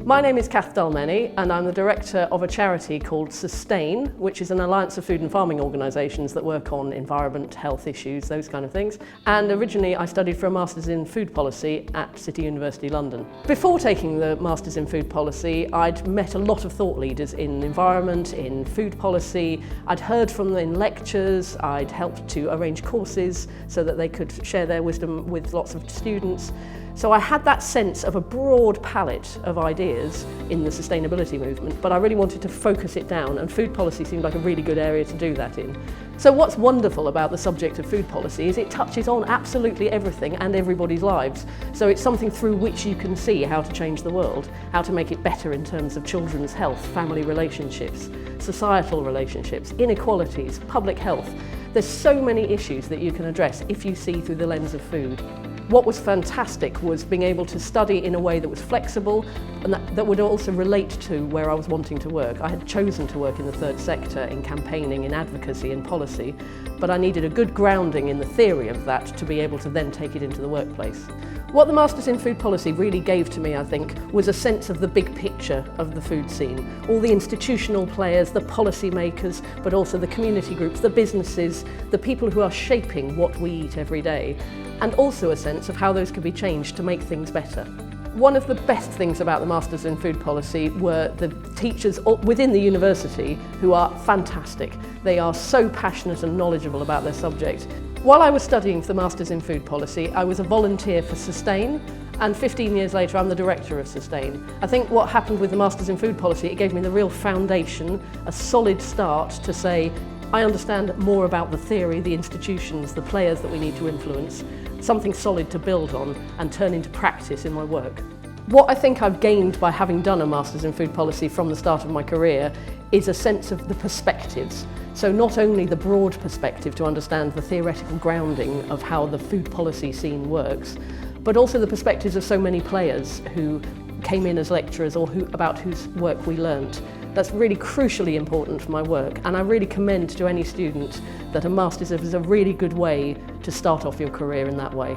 My name is Kath Dalmeny and I'm the director of a charity called Sustain, which is an alliance of food and farming organisations that work on environment, health issues, those kind of things. And originally I studied for a Masters in Food Policy at City University London. Before taking the Masters in Food Policy, I'd met a lot of thought leaders in environment, in food policy. I'd heard from them in lectures, I'd helped to arrange courses so that they could share their wisdom with lots of students. So I had that sense of a broad palette of ideas in the sustainability movement, but I really wanted to focus it down, and food policy seemed like a really good area to do that in. So what's wonderful about the subject of food policy is it touches on absolutely everything and everybody's lives. So it's something through which you can see how to change the world, how to make it better in terms of children's health, family relationships, societal relationships, inequalities, public health. There's so many issues that you can address if you see through the lens of food. What was fantastic was being able to study in a way that was flexible and that would also relate to where I was wanting to work. I had chosen to work in the third sector, in campaigning, in advocacy, in policy, but I needed a good grounding in the theory of that to be able to then take it into the workplace. What the Masters in Food Policy really gave to me, I think, was a sense of the big picture of the food scene. All the institutional players, the policy makers, but also the community groups, the businesses, the people who are shaping what we eat every day, and also a sense of how those could be changed to make things better. One of the best things about the Masters in Food Policy were the teachers within the university who are fantastic. They are so passionate and knowledgeable about their subject. While I was studying for the Masters in Food Policy, I was a volunteer for Sustain, and 15 years later I'm the director of Sustain. I think what happened with the Masters in Food Policy, it gave me the real foundation, a solid start to say, I understand more about the theory, the institutions, the players that we need to influence, something solid to build on and turn into practice in my work. What I think I've gained by having done a Masters in Food Policy from the start of my career is a sense of the perspectives. So not only the broad perspective to understand the theoretical grounding of how the food policy scene works, but also the perspectives of so many players who came in as lecturers or about whose work we learnt. That's really crucially important for my work, and I really commend to any student that a Masters is a really good way to start off your career in that way.